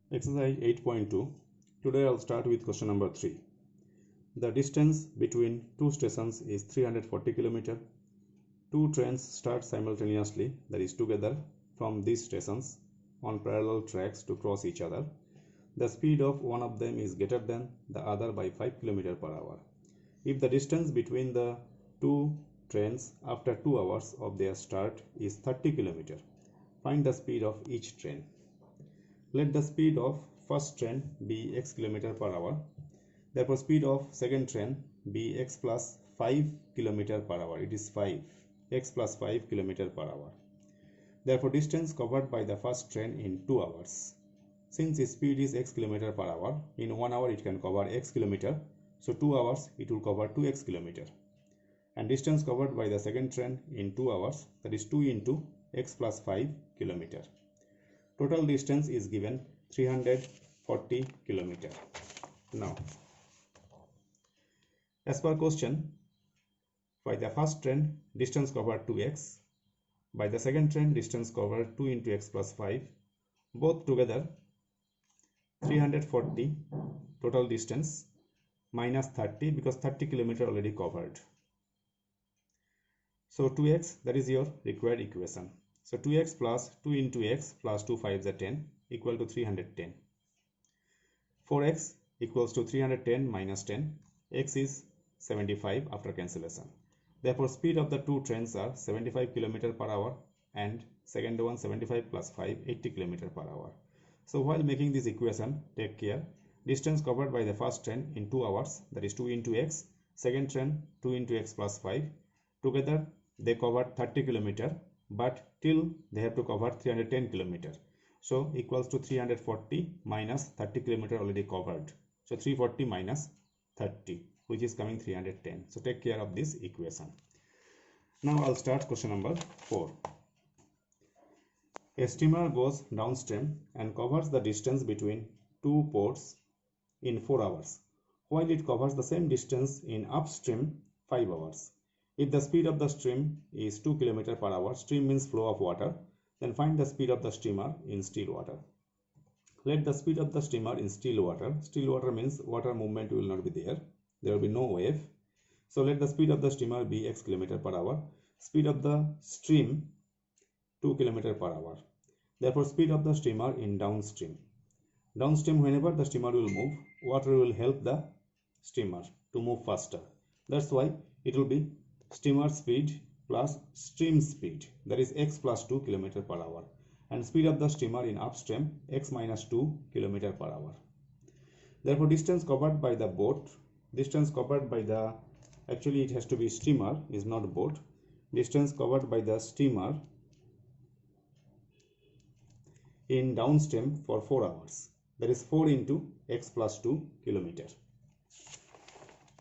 Exercise 8.2. Today I'll start with question number 3. The distance between two stations is 340 km. Two trains start simultaneously, that is together, from these stations on parallel tracks to cross each other. The speed of one of them is greater than the other by 5 km per hour. If the distance between the two trains after 2 hours of their start is 30 km, find the speed of each train. Let the speed of first train be x km per hour. Therefore, speed of second train be x plus 5 km per hour. It is 5, x plus 5 km per hour. Therefore, distance covered by the first train in 2 hours. Since its speed is x km per hour, in 1 hour it can cover x km. So 2 hours it will cover 2x km. And distance covered by the second train in 2 hours, that is 2 into x plus 5 km. Total distance is given 340 km. Now, as per question, by the first train distance covered 2x, by the second train distance covered 2 into x plus 5, both together 340 total distance minus 30 because 30 km already covered. So 2x, that is your required equation. So 2x plus 2 into x plus 2 5s are 10 equal to 310. 4x equals to 310 minus 10. X is 75 after cancellation. Therefore, speed of the two trains are 75 km per hour and second one 75 plus 5 80 km per hour. So while making this equation, take care. Distance covered by the first train in 2 hours, that is 2 into x. Second train 2 into x plus 5. Together they covered 30 km, but till they have to cover 310 km. So equals to 340 minus 30 km already covered. So 340 minus 30, which is coming 310. So take care of this equation. Now I'll start question number 4. A steamer goes downstream and covers the distance between two ports in 4 hours, while it covers the same distance in upstream 5 hours. If the speed of the stream is 2 km per hour, stream means flow of water, then find the speed of the steamer in still water. Let the speed of the steamer in still water means water movement will not be there, there will be no wave. So let the speed of the steamer be x km per hour, speed of the stream 2 km per hour. Therefore, speed of the steamer in downstream. Downstream, whenever the steamer will move, water will help the steamer to move faster. That's why it will be steamer speed plus stream speed, that is x plus 2 km per hour, and speed of the steamer in upstream x minus 2 km per hour. Therefore, distance covered by the boat, distance covered by the, actually it has to be steamer, is not boat, distance covered by the steamer in downstream for 4 hours, that is 4 into x plus 2 km.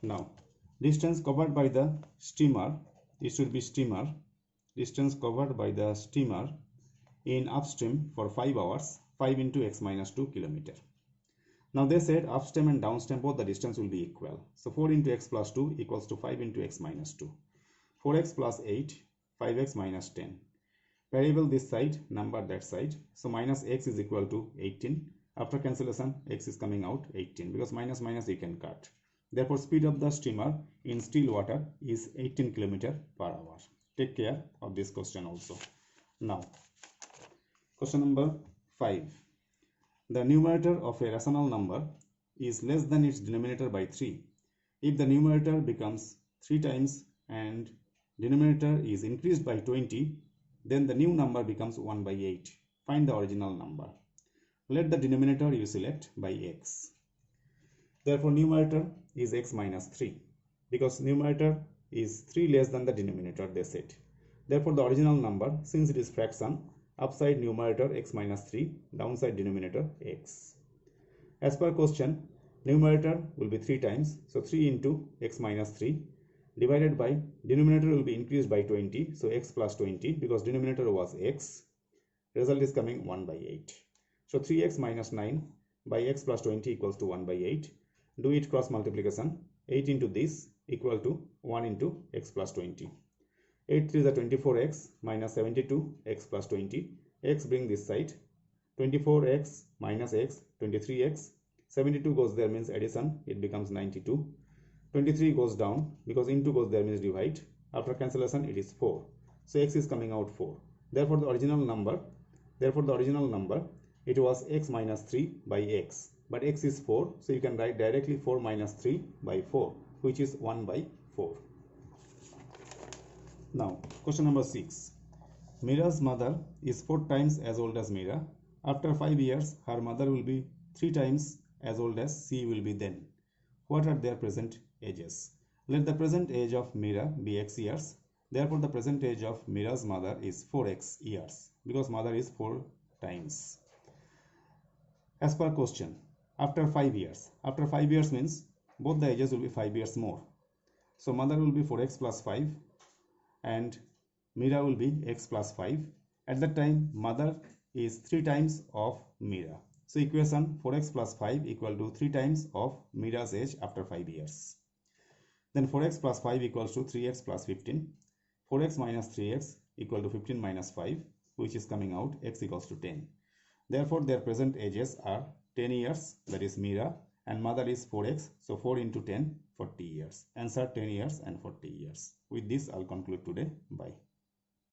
Now, distance covered by the steamer, it should be steamer, distance covered by the steamer in upstream for 5 hours, 5 into x minus 2 km. Now they said upstream and downstream both the distance will be equal. So 4 into x plus 2 equals to 5 into x minus 2. 4x plus 8, 5x minus 10. Variable this side, number that side. So minus x is equal to 18. After cancellation, x is coming out 18 because minus minus you can cut. Therefore, speed of the steamer in still water is 18 km per hour. Take care of this question also. Now, question number 5. The numerator of a rational number is less than its denominator by 3. If the numerator becomes 3 times and denominator is increased by 20, then the new number becomes 1 by 8. Find the original number. Let the denominator you select by x. Therefore, numerator is x minus 3 because numerator is 3 less than the denominator, they said. Therefore, the original number, since it is fraction, upside numerator x minus 3, downside denominator x. As per question, numerator will be 3 times, so 3 into x minus 3 divided by denominator will be increased by 20, so x plus 20 because denominator was x. Result is coming 1 by 8. So 3x minus 9 by x plus 20 equals to 1 by 8. Do it cross multiplication. 8 into this equal to 1 into x plus 20. 8 3 is 24x minus 72 x plus 20. X bring this side 24x minus x, 23x. 72 goes there means addition, it becomes 92. 23 goes down because into goes there means divide. After cancellation it is 4. So x is coming out 4. Therefore the original number it was x minus 3 by x. But x is 4, so you can write directly 4 minus 3 by 4, which is 1 by 4. Now question number 6. Mira's mother is 4 times as old as Mira. After 5 years, her mother will be 3 times as old as she will be then. What are their present ages? Let the present age of Mira be x years. Therefore, the present age of Mira's mother is 4x years because mother is 4 times. As per question, after 5 years. After 5 years means both the ages will be 5 years more. So, mother will be 4x plus 5 and Mira will be x plus 5. At that time, mother is 3 times of Mira. So equation 4x plus 5 equal to 3 times of Mira's age after 5 years. Then 4x plus 5 equals to 3x plus 15. 4x minus 3x equal to 15 minus 5, which is coming out x equals to 10. Therefore, their present ages are 10 years, that is Mira, and mother is 4x, so 4 into 10, 40 years. Answer 10 years and 40 years. With this, I'll conclude today. Bye.